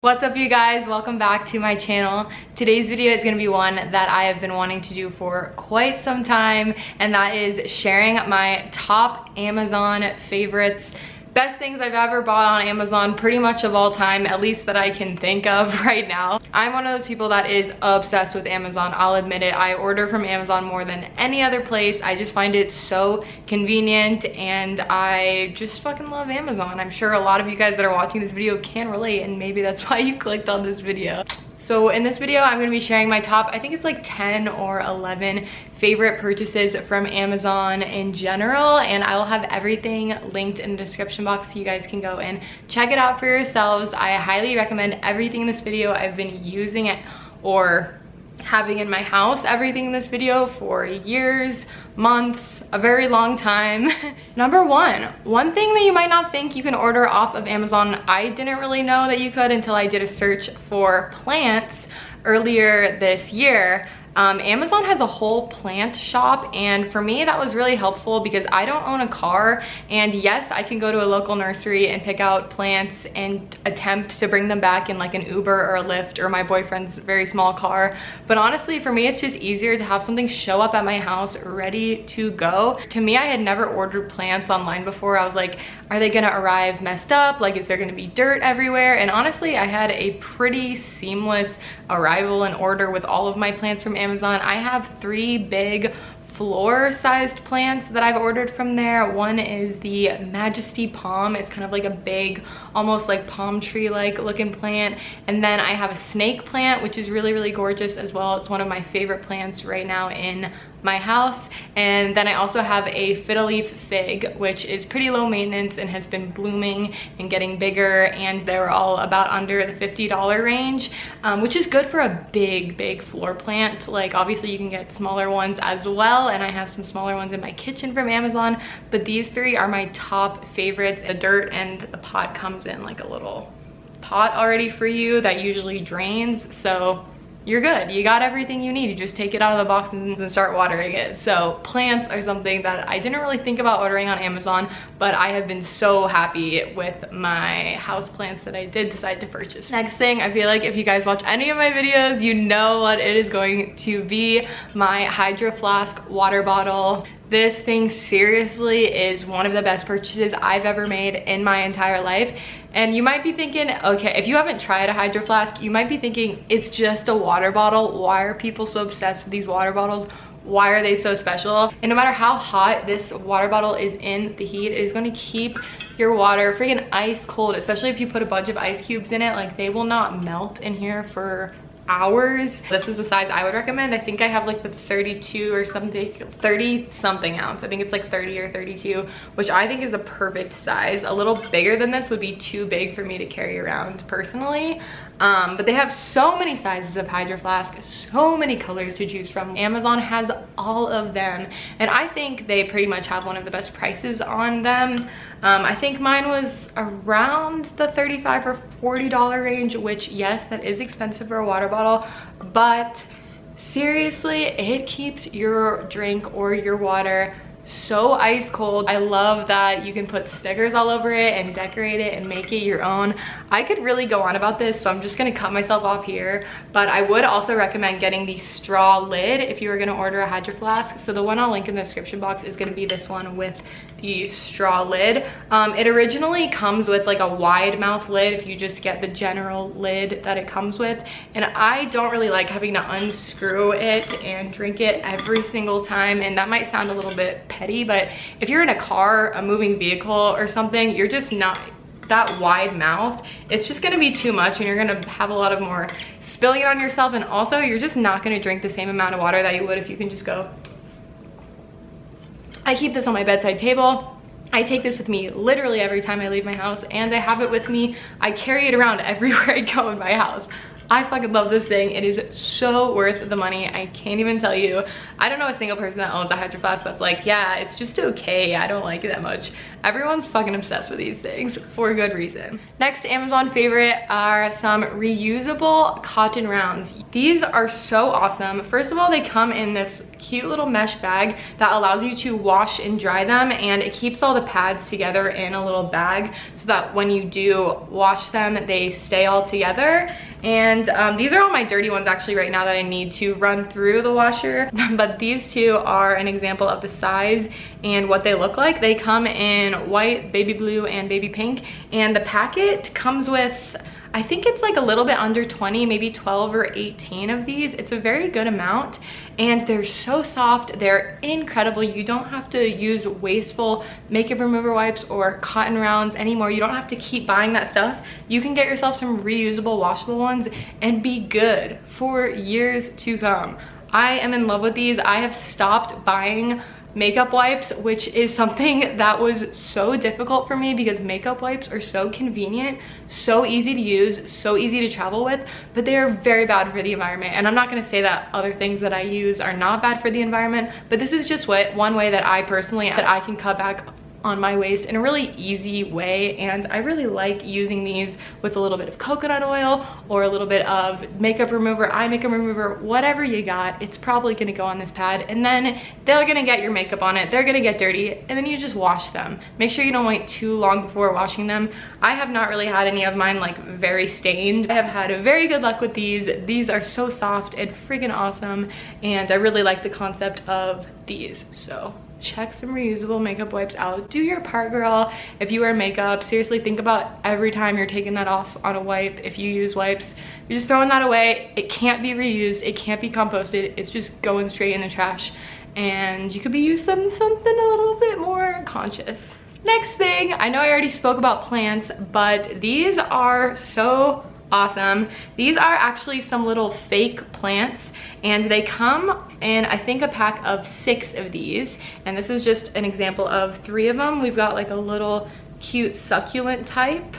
What's up, you guys? Welcome back to my channel. Today's video is going to be one that I have been wanting to do for quite some time, and that is sharing my top Amazon favorites. Best things I've ever bought on Amazon, pretty much of all time, at least that I can think of right now. I'm one of those people that is obsessed with Amazon. I'll admit it. I order from Amazon more than any other place. I just find it so convenient, and I just fucking love Amazon. I'm sure a lot of you guys that are watching this video can relate, and maybe that's why you clicked on this video. So in this video, I'm gonna be sharing my top, I think it's like 10 or 11 favorite purchases from Amazon in general, and I will have everything linked in the description box so you guys can go and check it out for yourselves. I highly recommend everything in this video. I've been using it or having in my house everything in this video for years, months, a very long time. Number one thing that you might not think you can order off of Amazon, I didn't really know that you could until I did a search for plants earlier this year. Amazon has a whole plant shop, and for me that was really helpful because I don't own a car, and yes, I can go to a local nursery and pick out plants and attempt to bring them back in like an Uber or a Lyft or my boyfriend's very small car, but honestly for me it's just easier to have something show up at my house ready to go. To me, I had never ordered plants online before. I was like, are they gonna arrive messed up? Like, is there gonna be dirt everywhere? And honestly, I had a pretty seamless arrival and order with all of my plants from Amazon. I have 3 big floor-sized plants that I've ordered from there. One is the Majesty Palm. It's kind of like a big, almost like palm tree-like looking plant. And then I have a snake plant, which is really, really gorgeous as well. It's one of my favorite plants right now in my house. And then I also have a fiddle leaf fig, which is pretty low maintenance and has been blooming and getting bigger, and they're all about under the $50 range, which is good for a big floor plant. Like, obviously you can get smaller ones as well, and I have some smaller ones in my kitchen from Amazon, but these 3 are my top favorites. The dirt and the pot comes in like a little pot already for you that usually drains, so you're good. You got everything you need. You just take it out of the box and start watering it. So plants are something that I didn't really think about ordering on Amazon, but I have been so happy with my house plants that I did decide to purchase. Next thing, I feel like if you guys watch any of my videos, you know what it is going to be: my Hydro Flask water bottle. This thing seriously is one of the best purchases I've ever made in my entire life. And you might be thinking, okay, if you haven't tried a Hydro Flask, you might be thinking, it's just a water bottle. Why are people so obsessed with these water bottles? Why are they so special? And no matter how hot this water bottle is in the heat, it is going to keep your water freaking ice cold, especially if you put a bunch of ice cubes in it. Like, they will not melt in here for hours. This is the size I would recommend. I think I have like the 32 or something, 30 something ounce. I think it's like 30 or 32, which I think is the perfect size. A little bigger than this would be too big for me to carry around personally. But they have so many sizes of Hydro Flask, so many colors to choose from. Amazon has all of them, and I think they pretty much have one of the best prices on them. I think mine was around the $35 or $40 range, which, yes, that is expensive for a water bottle, but seriously, it keeps your drink or your water so ice cold. I love that you can put stickers all over it and decorate it and make it your own. I could really go on about this, so I'm just gonna cut myself off here, but I would also recommend getting the straw lid if you were gonna order a Hydro Flask. So the one I'll link in the description box is gonna be this one with the straw lid. It originally comes with like a wide mouth lid if you just get the general lid that it comes with, and I don't really like having to unscrew it and drink it every single time, and that might sound a little bit petty, but if you're in a car, a moving vehicle or something, you're just not that wide mouth. It's just gonna be too much, and you're gonna have a lot of more spilling it on yourself, and also you're just not gonna drink the same amount of water that you would if you can just go. I keep this on my bedside table. I take this with me literally every time I leave my house, and I have it with me. I carry it around everywhere I go in my house. I fucking love this thing. It is so worth the money. I can't even tell you. I don't know a single person that owns a Hydro Flask that's like, yeah, it's just okay. I don't like it that much. Everyone's fucking obsessed with these things for good reason. Next Amazon favorite are some reusable cotton rounds. These are so awesome. First of all, they come in this cute little mesh bag that allows you to wash and dry them, and it keeps all the pads together in a little bag so that when you do wash them, they stay all together. And these are all my dirty ones actually right now that I need to run through the washer. But these two are an example of the size and what they look like. They come in white, baby blue, and baby pink. And the packet comes with, I think it's like a little bit under 20, maybe 12 or 18 of these. It's a very good amount, and they're so soft. They're incredible. You don't have to use wasteful makeup remover wipes or cotton rounds anymore. You don't have to keep buying that stuff. You can get yourself some reusable, washable ones and be good for years to come. I am in love with these. I have stopped buying makeup wipes, which is something that was so difficult for me because makeup wipes are so convenient, so easy to use, so easy to travel with, but they are very bad for the environment. And I'm not going to say that other things that I use are not bad for the environment, but this is just one way that I personally, that I can cut back on my waste in a really easy way. And I really like using these with a little bit of coconut oil or a little bit of makeup remover, eye makeup remover, whatever you got. It's probably gonna go on this pad, and then they're gonna get your makeup on it, they're gonna get dirty, and then you just wash them. Make sure you don't wait too long before washing them. I have not really had any of mine like very stained. I have had a very good luck with these. These are so soft and freaking awesome, and I really like the concept of these. So check some reusable makeup wipes out. Do your part, girl. If you wear makeup, seriously think about every time you're taking that off on a wipe. If you use wipes, you're just throwing that away. It can't be reused, it can't be composted, it's just going straight in the trash, and you could be using something a little bit more conscious. Next thing, I know I already spoke about plants, but these are so awesome. These are actually some little fake plants, and they come in, I think, a pack of 6 of these, and this is just an example of 3 of them. We've got like a little cute succulent type.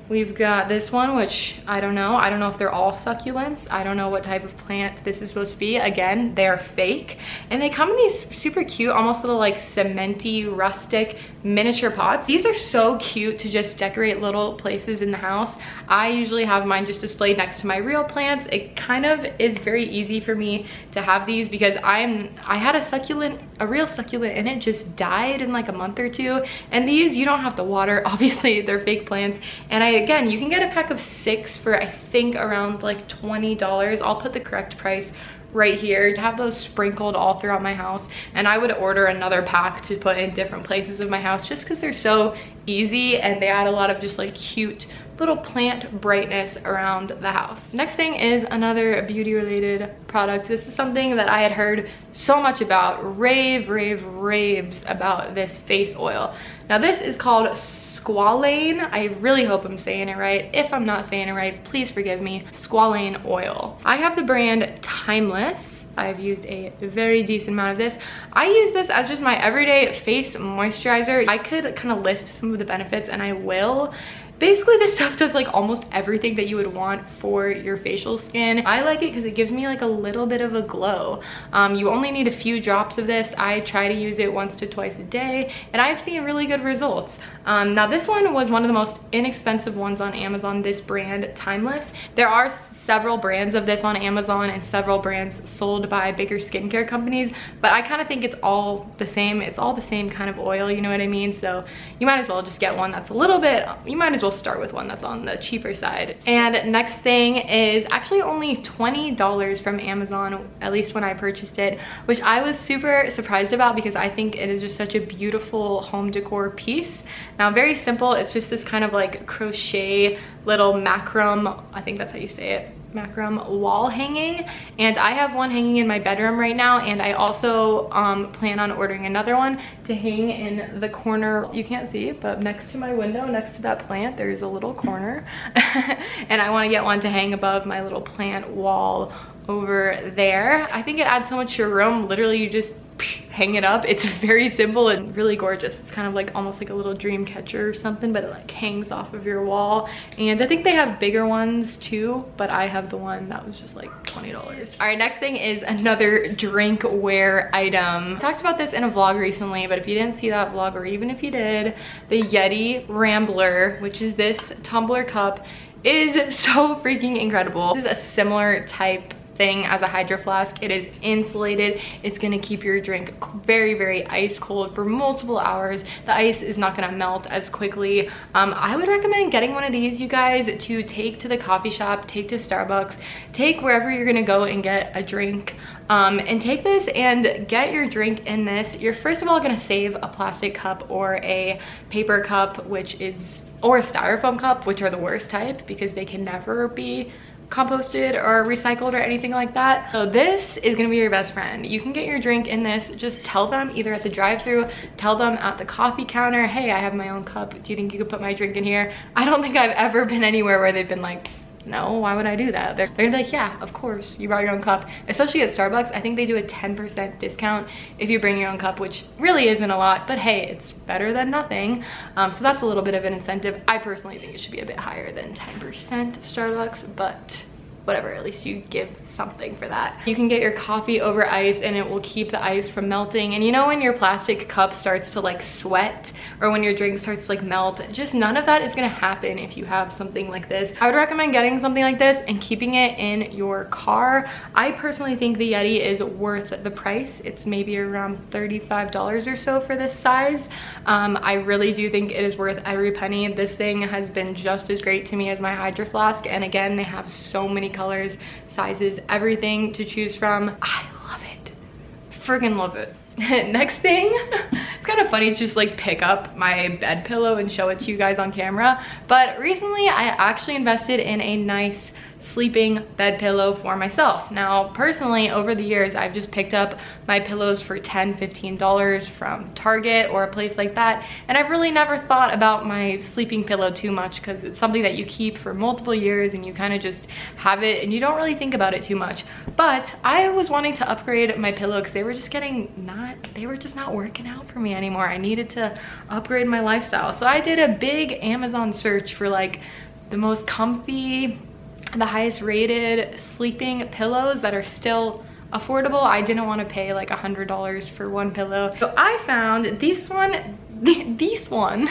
We've got this one, which I don't know if they're all succulents. I don't know what type of plant this is supposed to be. Again, they're fake, and they come in these super cute, almost little like cementy, rustic miniature pots. These are so cute to just decorate little places in the house. I usually have mine just displayed next to my real plants. It kind of is very easy for me to have these because I had a real succulent, and it just died in like a month or 2. And these, you don't have to water. Obviously, they're fake plants. And again, you can get a pack of 6 for I think around like $20. I'll put the correct price right here to have those sprinkled all throughout my house, and I would order another pack to put in different places of my house just because they're so easy and they add a lot of just like cute little plant brightness around the house. Next thing is another beauty related product. This is something that I had heard so much about, raves about this face oil. Now this is called squalane. I really hope I'm saying it right. If I'm not saying it right, please forgive me. Squalane oil. I have the brand Timeless. I've used a very decent amount of this. I use this as just my everyday face moisturizer. I could kind of list some of the benefits, and I will. Basically, this stuff does like almost everything that you would want for your facial skin. I like it because it gives me like a little bit of a glow. You only need a few drops of this. I try to use it once to twice a day, and I've seen really good results. Now this one was one of the most inexpensive ones on Amazon, this brand Timeless. There are several brands of this on Amazon and several brands sold by bigger skincare companies, but I kind of think it's all the same. It's all the same kind of oil, you know what I mean? So you might as well just get one that's a little bit, you might as well start with one that's on the cheaper side. And next thing is actually only $20 from Amazon, at least when I purchased it, which I was super surprised about because I think it is just such a beautiful home decor piece. Now, very simple. It's just this kind of like crochet little Macaron, I think that's how you say it, Macaron wall hanging, and I have one hanging in my bedroom right now, and I also plan on ordering another one to hang in the corner. You can't see, but next to my window, next to that plant, there's a little corner and I want to get one to hang above my little plant wall over there. I think it adds so much to your room. Literally, you just hang it up. It's very simple and really gorgeous. It's kind of like almost like a little dream catcher or something, but it like hangs off of your wall. And I think they have bigger ones too, but I have the one that was just like $20. All right, next thing is another drinkware item. I talked about this in a vlog recently, but if you didn't see that vlog, or even if you did, the Yeti Rambler, which is this tumbler cup, is so freaking incredible. This is a similar type thing as a Hydro Flask. It is insulated. It's gonna keep your drink very, very ice cold for multiple hours. The ice is not gonna melt as quickly. I would recommend getting one of these, you guys, to take to the coffee shop, take to Starbucks, take wherever you're gonna go and get a drink. And take this and get your drink in this. You're first of all gonna save a plastic cup or a paper cup, or a styrofoam cup, which are the worst type because they can never be composted or recycled or anything like that. So this is gonna be your best friend. You can get your drink in this. Just tell them either at the drive-thru, tell them at the coffee counter, hey, I have my own cup. Do you think you could put my drink in here? I don't think I've ever been anywhere where they've been like, no, why would I do that? They're gonna be like, yeah, of course, you brought your own cup. Especially at Starbucks, I think they do a 10% discount if you bring your own cup, which really isn't a lot, but hey, it's better than nothing. So that's a little bit of an incentive. I personally think it should be a bit higher than 10% Starbucks, but whatever, at least you give something for that. You can get your coffee over ice and it will keep the ice from melting. And you know when your plastic cup starts to like sweat, or when your drink starts to like melt, just none of that is gonna happen if you have something like this. I would recommend getting something like this and keeping it in your car. I personally think the Yeti is worth the price. It's maybe around $35 or so for this size. I really do think it is worth every penny. This thing has been just as great to me as my Hydro Flask, and again, they have so many colors, sizes, everything to choose from. I love it, friggin' love it. Next thing, it's kind of funny to just like pick up my bed pillow and show it to you guys on camera, but recently I actually invested in a nice sleeping bed pillow for myself. Now personally, over the years, I've just picked up my pillows for $10–15 from Target or a place like that, and I've really never thought about my sleeping pillow too much because it's something that you keep for multiple years and you kind of just have it and you don't really think about it too much. But I was wanting to upgrade my pillow because they were just not working out for me anymore. I needed to upgrade my lifestyle, so I did a big Amazon search for like the most comfy, the highest rated sleeping pillows that are still affordable. I didn't want to pay like $100 for one pillow, so I found this one. This one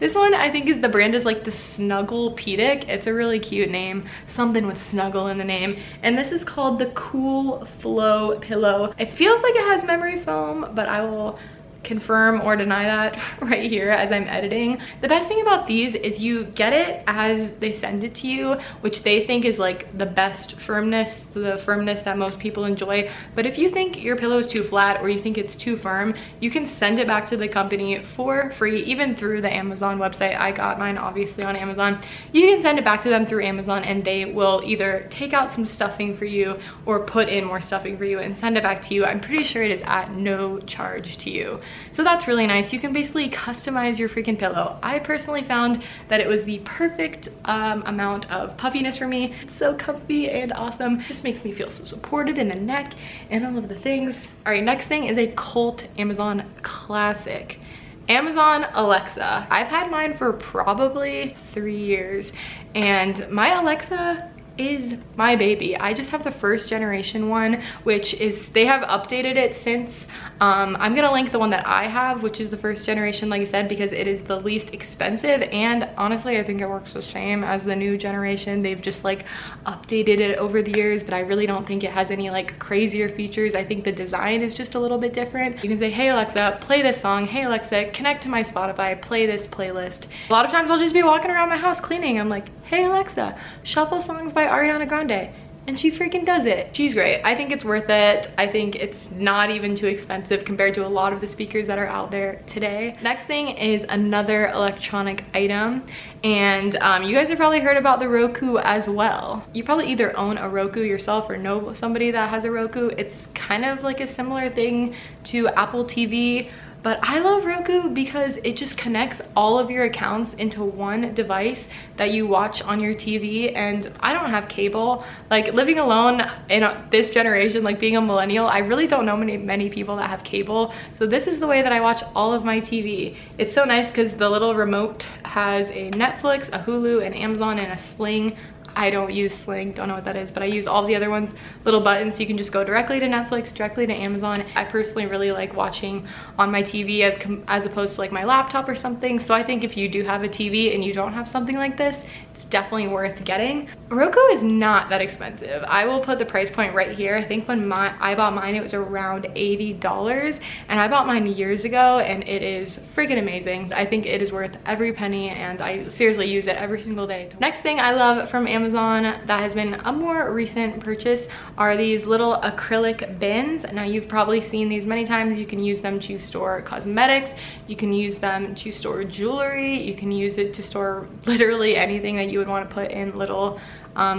I think is, the brand is like the Snugglepedic. It's a really cute name, something with snuggle in the name, and this is called the Cool Flow pillow. It feels like it has memory foam, but I will confirm or deny that right here as I'm editing. The best thing about these is you get it as they send it to you, which they think is like the best firmness, the firmness that most people enjoy. But if you think your pillow is too flat or you think it's too firm, you can send it back to the company for free, even through the Amazon website. I got mine obviously on Amazon. You can send it back to them through Amazon and they will either take out some stuffing for you or put in more stuffing for you and send it back to you. I'm pretty sure it is at no charge to you. So that's really nice. You can basically customize your freaking pillow. I personally found that it was the perfect amount of puffiness for me. It's so comfy and awesome. It just makes me feel so supported in the neck and all of the things. All right, next thing is a cult Amazon classic. Amazon Alexa. I've had mine for probably 3 years and my Alexa is my baby. I just have the first generation one, which is, they have updated it since. I'm gonna link the one that I have, which is the first generation, like I said, because it is the least expensive, and honestly I think it works the same as the new generation. They've just like updated it over the years, but I really don't think it has any like crazier features. I think the design is just a little bit different. You can say, hey Alexa, play this song. Hey Alexa, connect to my Spotify, play this playlist. A lot of times I'll just be walking around my house cleaning. I'm like, hey Alexa, shuffle songs by Ariana Grande. And she freaking does it. She's great. I think it's worth it. I think it's not even too expensive compared to a lot of the speakers that are out there today. Next thing is another electronic item. And you guys have probably heard about the Roku as well. You probably either own a Roku yourself or know somebody that has a Roku. It's kind of like a similar thing to Apple TV. But I love Roku because it just connects all of your accounts into one device that you watch on your TV. And I don't have cable. Like, living alone in this generation, like being a millennial, I really don't know many people that have cable. So this is the way that I watch all of my TV. It's so nice because the little remote has a Netflix, a Hulu, an Amazon, and a Sling. I don't use Sling, don't know what that is, but I use all the other ones, little buttons, so you can just go directly to Netflix, directly to Amazon. I personally really like watching on my TV as opposed to like my laptop or something. So I think if you do have a TV and you don't have something like this, it's definitely worth getting. Roku is not that expensive. I will put the price point right here. I think when I bought mine, it was around $80, and I bought mine years ago, and it is freaking amazing. I think it is worth every penny, and I seriously use it every single day. Next thing I love from Amazon that has been a more recent purchase are these little acrylic bins. Now, you've probably seen these many times. You can use them to store cosmetics, you can use them to store jewelry, you can use it to store literally anything that you would want to put in little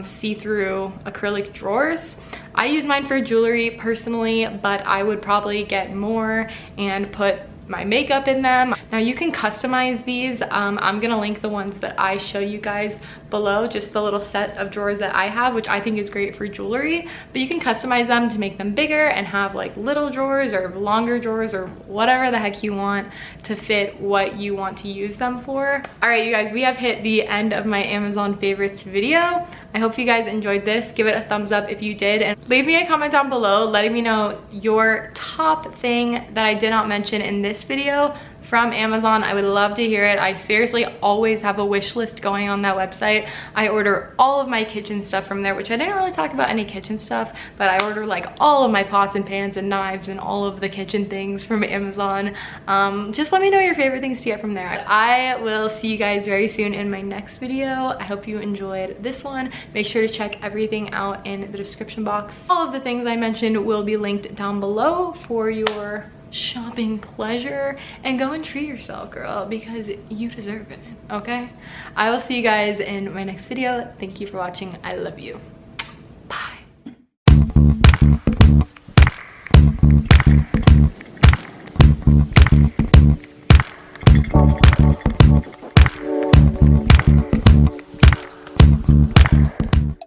see-through acrylic drawers. I use mine for jewelry personally, but I would probably get more and put my makeup in them. Now, you can customize these. I'm gonna link the ones that I show you guys below, just the little set of drawers that I have, which I think is great for jewelry. But you can customize them to make them bigger and have like little drawers or longer drawers or whatever the heck you want to fit what you want to use them for. All right, you guys, we have hit the end of my Amazon favorites video. I hope you guys enjoyed this. Give it a thumbs up if you did, and leave me a comment down below letting me know your top thing that I did not mention in this video from Amazon. I would love to hear it. I seriously always have a wish list going on that website. I order all of my kitchen stuff from there, which I didn't really talk about any kitchen stuff, but I order like all of my pots and pans and knives and all of the kitchen things from Amazon. Just let me know your favorite things to get from there. I will see you guys very soon in my next video. I hope you enjoyed this one. Make sure to check everything out in the description box. All of the things I mentioned will be linked down below for your shopping pleasure, and go and treat yourself, girl, because you deserve it. Okay, I will see you guys in my next video. Thank you for watching. I love you.